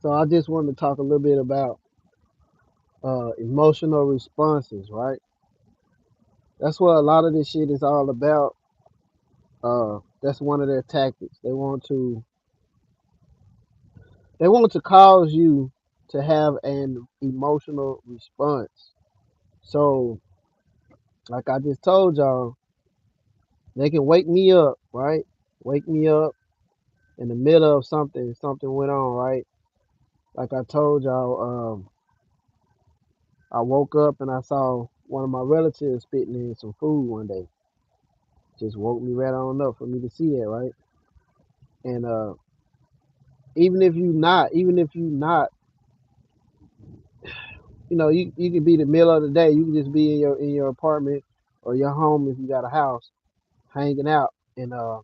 So I just wanted to talk a little bit about emotional responses, right? That's what a lot of this shit is all about. That's one of their tactics. They want to cause you to have an emotional response. So, like I just told y'all, they can wake me up, right? Wake me up in the middle of something. Something went on, right? Like I told y'all, I woke up and I saw one of my relatives spitting in some food one day. Just woke me right on up for me to see that, right? And even if you not, you can be the middle of the day. You can just be in your apartment or your home if you got a house, hanging out, and all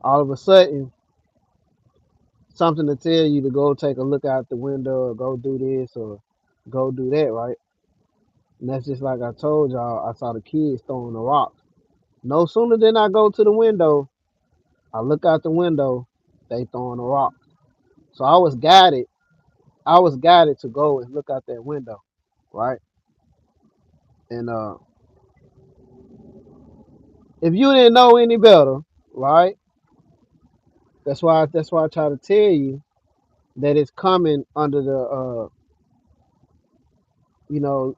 of a sudden something to tell you to go take a look out the window or go do this or go do that, right? And that's just like I told y'all. I saw the kids throwing the rocks. No sooner than I go to the window, I look out the window, they throwing the rock. So I was guided. I was guided to go and look out that window, right? And if you didn't know any better, right? That's why I try to tell you that it's coming under the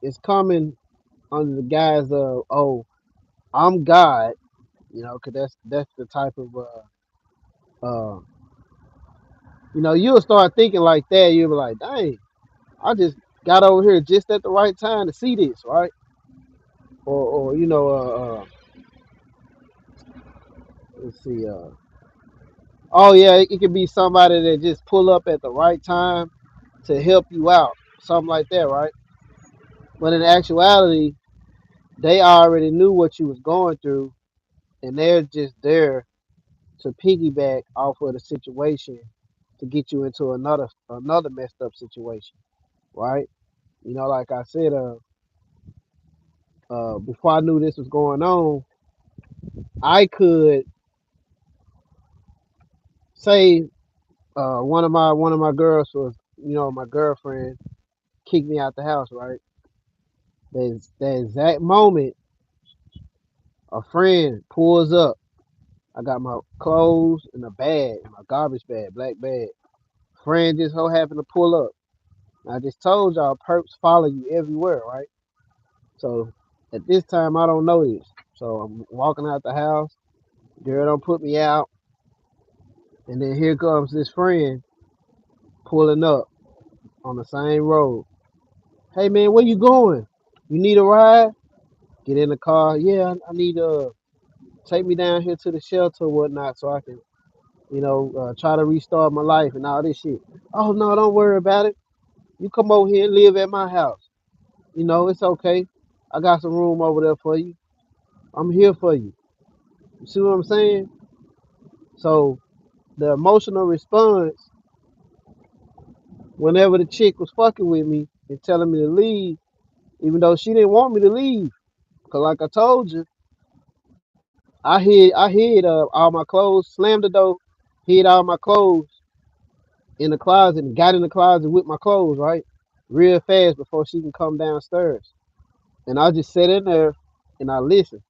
it's coming under the guise of, oh, I'm God, because that's the type of uh you'll start thinking like that. You'll be like, dang, I just got over here just at the right time to see this, right? Or let's see, oh yeah, it could be somebody that just pull up at the right time to help you out, something like that, right? But in actuality, they already knew what you was going through, and they're just there to piggyback off of the situation to get you into another messed up situation, right? Like I said, before I knew this was going on, I could say one of my girls was, my girlfriend kicked me out the house, right? That exact moment, a friend pulls up. I got my clothes in a bag, in my garbage bag, black bag. Friend just so happened to pull up. I just told y'all, perps follow you everywhere, right? So at this time, I don't know this. So I'm walking out the house. Girl don't put me out, and then here comes this friend pulling up on the same road. Hey man, where you going? You need a ride? Get in the car. Yeah, I need take me down here to the shelter or whatnot so I can, try to restart my life and all this shit. Oh no, don't worry about it. You come over here and live at my house. It's okay. I got some room over there for you. I'm here for you. You see what I'm saying? So the emotional response whenever the chick was fucking with me and telling me to leave, even though she didn't want me to leave. Cause like I told you, I hid all my clothes, slammed the door, hid all my clothes in the closet and got in the closet with my clothes, right? Real fast before she can come downstairs. And I just sat in there and I listened.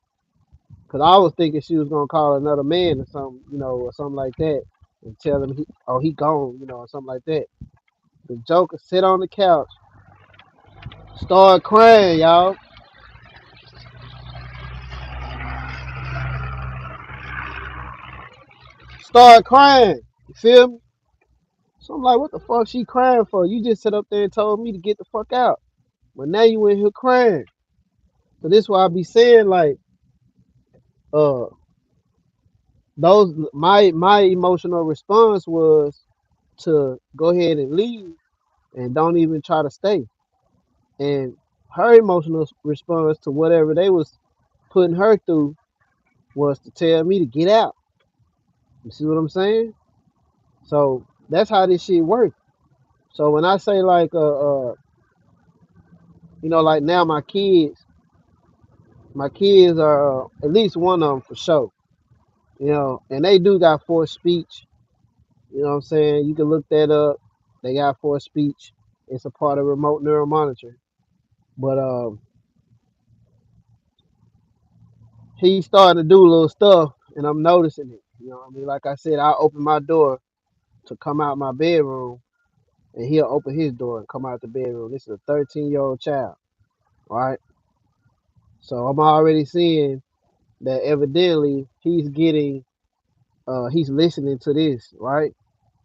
Cause I was thinking she was gonna call another man or something, or something like that, and tell him he gone, or something like that. The Joker sit on the couch, start crying, y'all. Start crying. You feel me? So I'm like, what the fuck she crying for? You just sit up there and told me to get the fuck out. But now you in here crying. So this why I be saying like, uh, those my emotional response was to go ahead and leave and don't even try to stay. And her emotional response to whatever they was putting her through was to tell me to get out. You see what I'm saying? So that's how this shit works. So when I say like like now my kids are at least one of them for sure. And they do got forced speech. You know what I'm saying? You can look that up. They got for speech. It's a part of remote neural monitoring. But he's starting to do little stuff, and I'm noticing it. You know, what I mean, like I said, I open my door to come out my bedroom, and he'll open his door and come out the bedroom. This is a 13-year-old child, right? So I'm already seeing that evidently he's listening to this, right?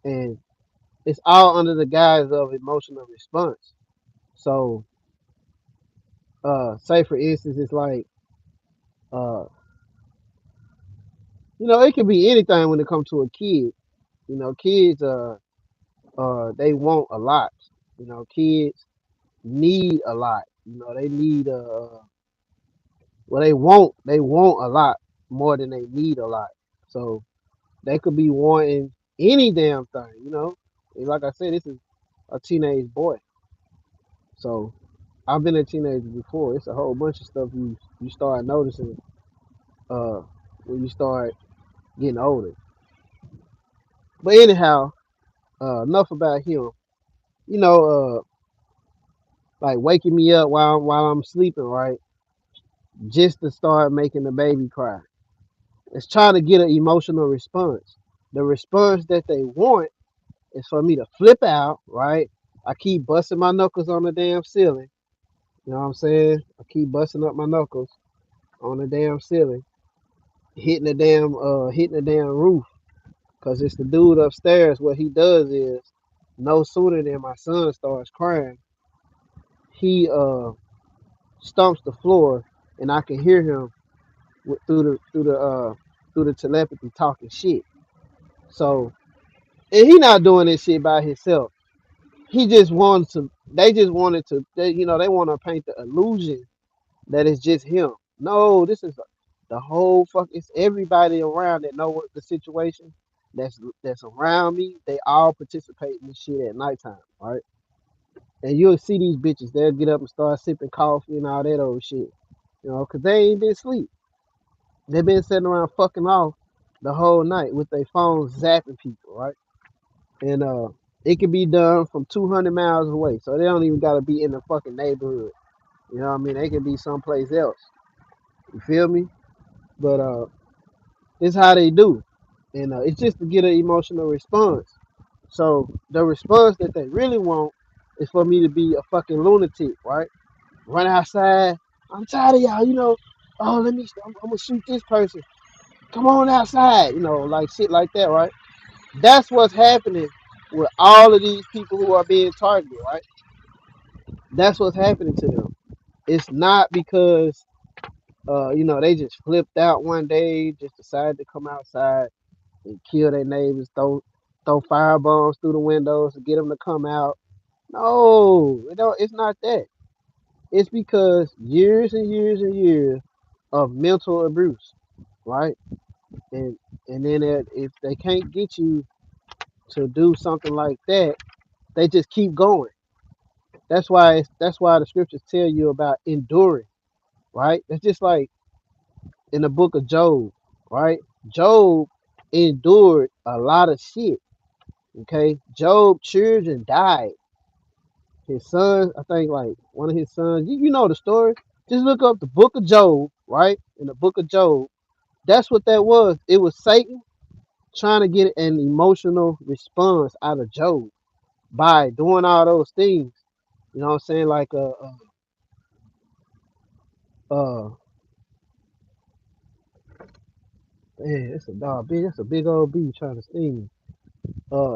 And it's all under the guise of emotional response. So, say for instance, it's like, uh, it can be anything when it comes to a kid. Kids, they want a lot. Kids need a lot. They need well, they want a lot more than they need a lot. So they could be wanting any damn thing. And like I said, this is a teenage boy. So I've been a teenager before. It's a whole bunch of stuff you start noticing uh when you start getting older. But anyhow, enough about him. You know, like waking me up while I'm sleeping, right? Just to start making the baby cry. It's trying to get an emotional response. The response that they want is for me to flip out, right? I keep busting my knuckles on the damn ceiling. You know what I'm saying? I keep busting up my knuckles on the damn ceiling, hitting the damn roof. Cause it's the dude upstairs. What he does is, no sooner than my son starts crying, he stomps the floor, and I can hear him through the telepathy talking shit. So, and he not doing this shit by himself. He just wants to. They just wanted to. They want to paint the illusion that it's just him. No, this is the whole fuck. It's everybody around that know what the situation that's around me. They all participate in this shit at nighttime, right? And you'll see these bitches. They'll get up and start sipping coffee and all that old shit. Cause they ain't been asleep. They been sitting around fucking off the whole night with their phones zapping people, right? And it can be done from 200 miles away, so they don't even gotta be in the fucking neighborhood. You know what I mean? They can be someplace else. You feel me? But it's how they do, and it's just to get an emotional response. So the response that they really want is for me to be a fucking lunatic, right? Run outside. I'm tired of y'all. Oh, I'm gonna shoot this person. Come on outside. Like shit like that, right? That's what's happening with all of these people who are being targeted, right? That's what's happening to them. It's not because they just flipped out one day, just decided to come outside and kill their neighbors, throw fire bombs through the windows to get them to come out. No, it's not that. It's because years and years and years of mental abuse, right? And and then if they can't get you to do something like that, they just keep going. That's why the scriptures tell you about enduring, right? It's just like in the book of Job, right? Job endured a lot of shit. Okay, Job children died. His sons, I think, like one of his sons. You know the story. Just look up the book of Job, right? In the book of Job, that's what that was. It was Satan trying to get an emotional response out of Job by doing all those things. You know what I'm saying? Like uh man, it's a dog big. That's a big old bee trying to sting me.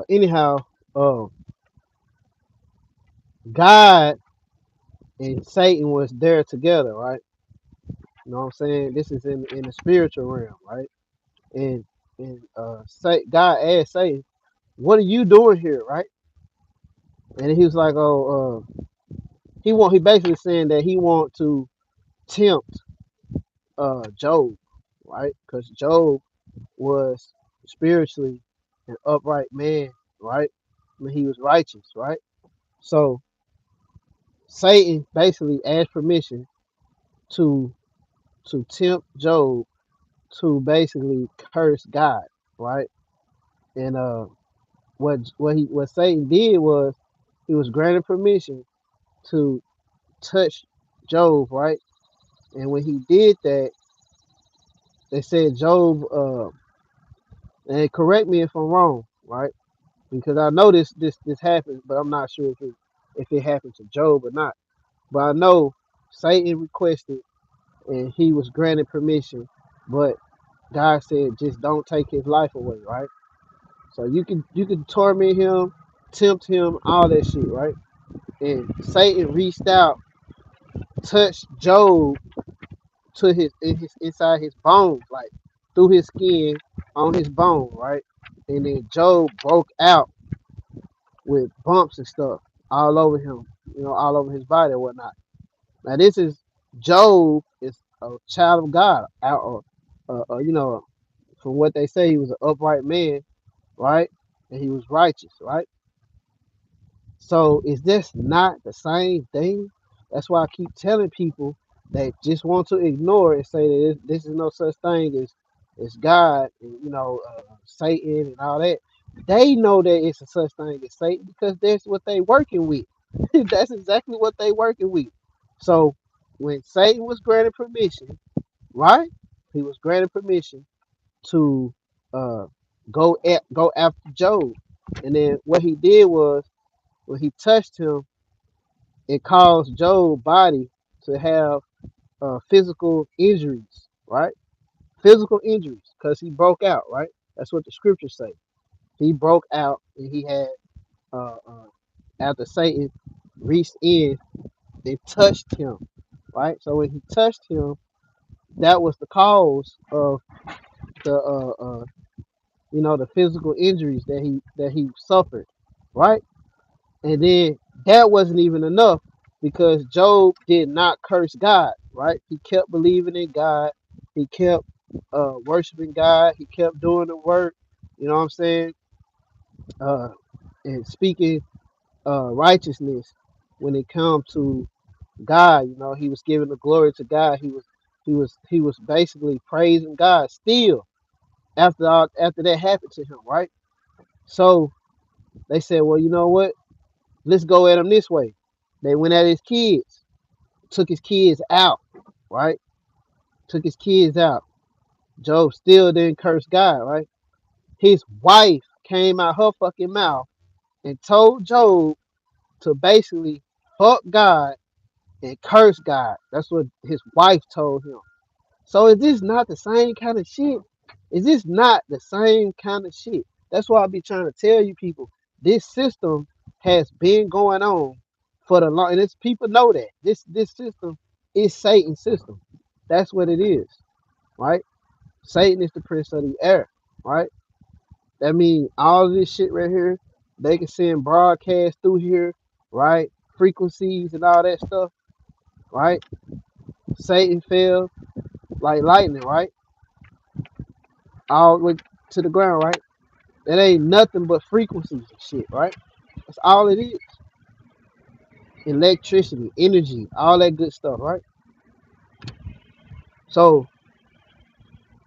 Anyhow, uh, God and Satan was there together, right? You know what I'm saying? This is in the spiritual realm, right? And God asked Satan, "What are you doing here?" Right? And he was like, "Oh, he basically saying that he want to tempt Job, right? Because Job was spiritually an upright man, right? I mean, he was righteous, right? So Satan basically asked permission to tempt Job to basically curse God, right? And what Satan did was he was granted permission to touch Job, right? And when he did that, they said Job, and correct me if I'm wrong, right? Because I know this happens, but I'm not sure if it happened to Job or not. But I know Satan requested and he was granted permission, but God said just don't take his life away, right? So you can torment him, tempt him, all that shit, right? And Satan reached out, touched Job to his inside his bones, like through his skin on his bone, right? And then Job broke out with bumps and stuff all over him, all over his body and whatnot. Now this is Job is a child of God, out from what they say he was an upright man, right? And he was righteous, right? So is this not the same thing? That's why I keep telling people that just want to ignore it and say that this is no such thing as God and Satan and all that. They know that it's a such thing as Satan because that's what they working with. That's exactly what they working with. So when Satan was granted permission, right? He was granted permission to uh go after Job. And then what he did was when he touched him, it caused Job's body to have physical injuries, right? Physical injuries because he broke out, right? That's what the scriptures say. He broke out and he had, after Satan reached in and touched him, right? So when he touched him, that was the cause of the, the physical injuries that he suffered, right? And then that wasn't even enough because Job did not curse God, right? He kept believing in God. He kept worshiping God. He kept doing the work, you know what I'm saying? Uh, and speaking righteousness when it comes to God. He was giving the glory to God. He was basically praising God still after that happened to him, right? So they said, well, you know what? Let's go at him this way. They went at his kids, took his kids out, right? Took his kids out. Job still didn't curse God, right? His wife came out her fucking mouth and told Job to basically fuck God and curse God. That's what his wife told him. So is this not the same kind of shit? Is this not the same kind of shit? That's why I be trying to tell you people this system has been going on for the long, and it's people know that this system is Satan's system. That's what it is, right? Satan is the prince of the air, right? That means all of this shit right here, they can send broadcast through here, right? Frequencies and all that stuff, right? Satan fell like lightning, right? All the way to the ground, right? That ain't nothing but frequencies and shit, right? That's all it is. Electricity, energy, all that good stuff, right? So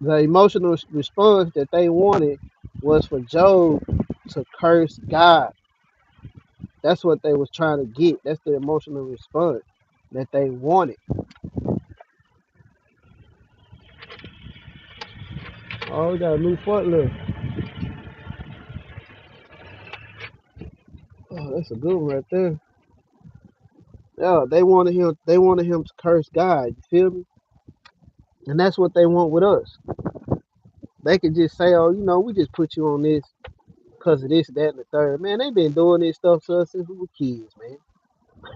the emotional response that they wanted was for Job to curse God. That's what they was trying to get. That's the emotional response that they wanted. Oh, we got a new forklift. Oh, that's a good one right there. Yeah, they wanted him. They wanted him to curse God. You feel me? And that's what they want with us. They could just say, "Oh, we just put you on this because of this, that, and the third." Man, they been doing this stuff to us since we were kids, man.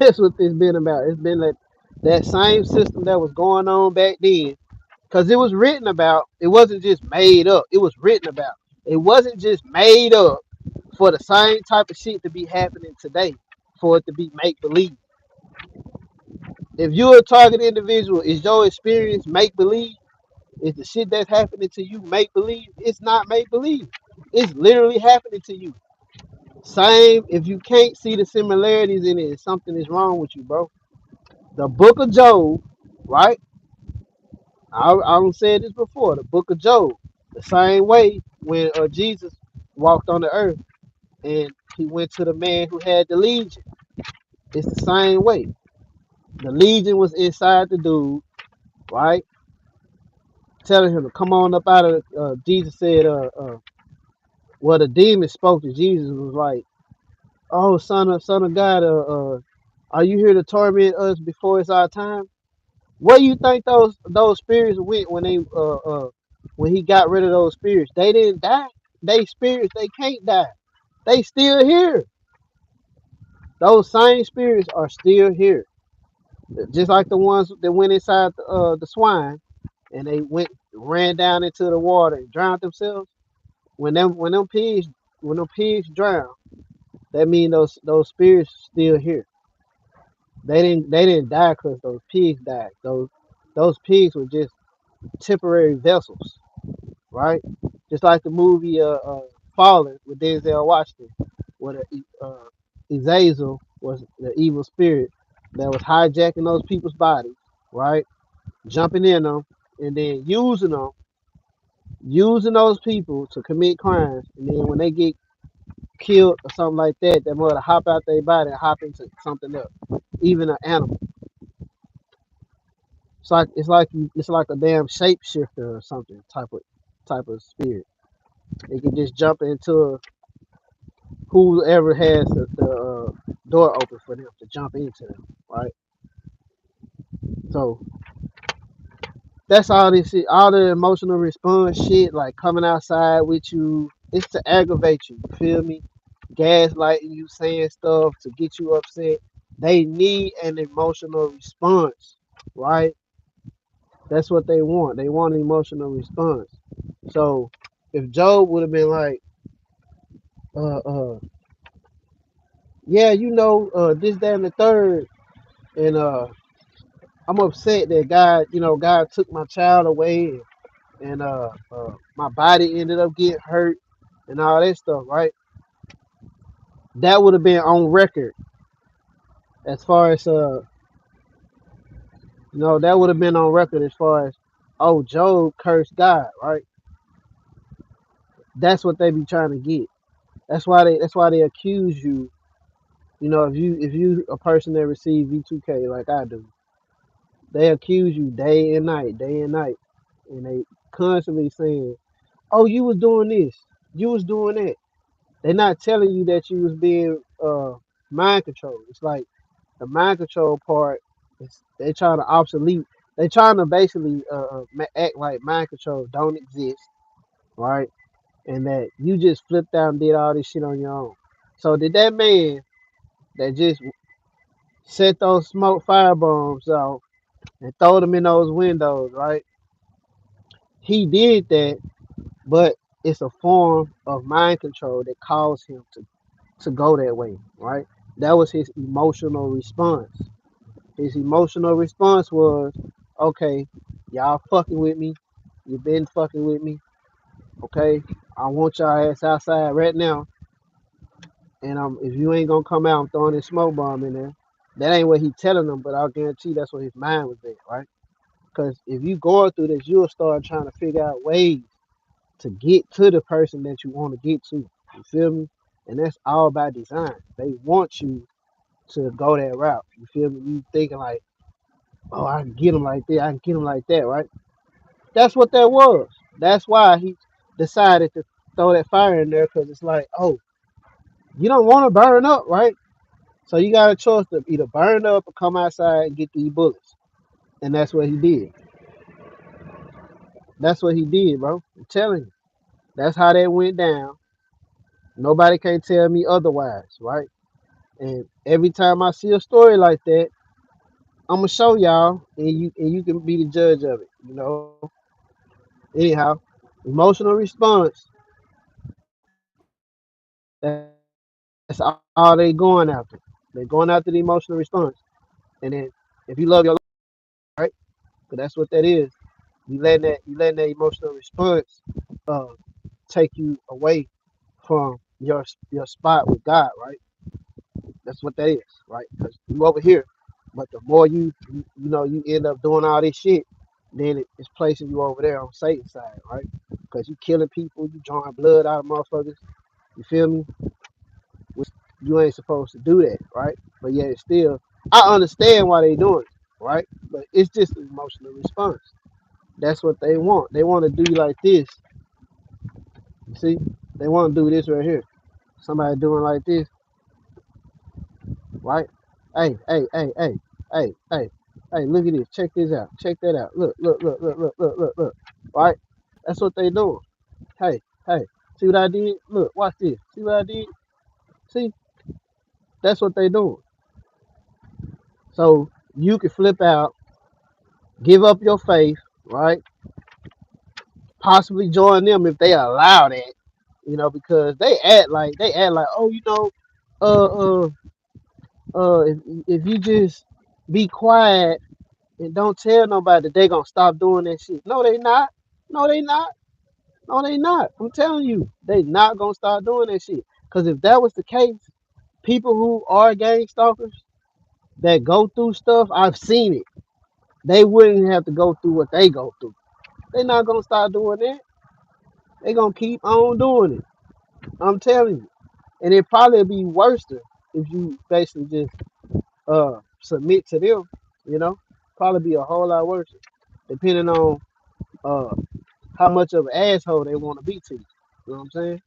That's what it's been about. It's been like that same system that was going on back then. Because it was written about. It wasn't just made up. It was written about. It wasn't just made up for the same type of shit to be happening today, for it to be make believe. If you're a target individual, is your experience make believe? Is the shit that's happening to you make believe? It's not make believe. It's literally happening to you. Same. If you can't see the similarities in it, something is wrong with you, bro. The book of Job, right? I don't say this before. The book of Job, the same way when Jesus walked on the earth, and he went to the man who had the legion. It's the same way. The legion was inside the dude, right? Telling him to come on up out of. Jesus said, well, the demon spoke to Jesus and was like, "Oh, son of God, are you here to torment us before it's our time?" Where you think those spirits went when he got rid of those spirits? They didn't die. They spirits, they can't die. They still here. Those same spirits are still here. Just like the ones that went inside the swine and they ran down into the water and drowned themselves. When them pigs drown, that means those spirits still here. They didn't die because those pigs died. Those pigs were just temporary vessels, right? Just like the movie Fallen with Denzel Washington, where Azazel was the evil spirit that was hijacking those people's bodies, right? Jumping in them and then using those people to commit crimes, and then when they get killed or something like that, they mother hop out their body and hop into something else, even an animal. It's like a damn shapeshifter or something type of spirit. They can just jump into whoever has the door open for them to jump into them, right? So that's all this shit, all the emotional response shit, like coming outside with you, it's to aggravate you. You feel me? Gaslighting you, saying stuff to get you upset. They need an emotional response, right? That's what they want. They want an emotional response. So if Job would have been like, uh, uh, yeah, this, that, and the third, and I'm upset that God took my child away, and my body ended up getting hurt, and all that stuff, right? That would have been on record as far as that would have been on record as far as, oh, Job cursed God, right? That's what they be trying to get. That's why they accuse you. If you a person that receive V2K like I do, they accuse you day and night, and they constantly saying, "Oh, you was doing this, you was doing that." They're not telling you that you was being mind controlled. It's like the mind control part. They trying to obsolete. They trying to basically act like mind control don't exist, right? And that you just flipped out and did all this shit on your own. So did that man that just set those smoke fire bombs off and throw them in those windows, right? He did that, but it's a form of mind control that caused him to go that way, right? That was his emotional response. His emotional response was, okay, y'all fucking with me. You been fucking with me. Okay, I want y'all ass outside right now. And if you ain't gonna come out, I'm throwing this smoke bomb in there. That ain't what he telling them, but I'll guarantee that's what his mind was at, right? Because if you going through this, you'll start trying to figure out ways to get to the person that you want to get to. You feel me? And that's all by design. They want you to go that route. You feel me? You thinking like, oh, I can get him like that. I can get him like that, right? That's what that was. That's why he decided to throw that fire in there because it's like, oh, you don't want to burn up, right? So you got a choice to either burn up or come outside and get these bullets. And that's what he did. That's what he did, bro. I'm telling you. That's how that went down. Nobody can tell me otherwise, right? And every time I see a story like that, I'm gonna show y'all, and you can be the judge of it. Anyhow, emotional response. That's all they going after. They're going after the emotional response. And then if you love your life, right? Because that's what that is. You letting that emotional response uh take you away from your spot with God, right? That's what that is, right? Because you over here, but the more you end up doing all this shit, then it's placing you over there on Satan's side, right? Because you killing people, you drawing blood out of motherfuckers. You feel me? You ain't supposed to do that, right? But yet it's still, I understand why they doing it, right? But it's just an emotional response. That's what they want. They want to do you like this. You see, they want to do this right here. Somebody doing like this, right? Hey, hey, look at this. Check this out. Check that out. Look. Right? That's what they doing. Hey, see what I did? Look, watch this. See what I did? See, that's what they doing. So you can flip out, give up your faith, right? Possibly join them if they allow that, because they act like, oh, uh, uh, if you just be quiet and don't tell nobody, that they gonna stop doing that shit. No, they not. No, they not. No, they not. I'm telling you, they not gonna start doing that shit. Cause if that was the case, people who are gang stalkers that go through stuff, I've seen it. They wouldn't have to go through what they go through. They not gonna start doing that. They gonna keep on doing it. I'm telling you. And it probably be worse if you basically just submit to them, you know. Probably be a whole lot worse, depending on uh how much of an asshole they want to be to you. You know what I'm saying?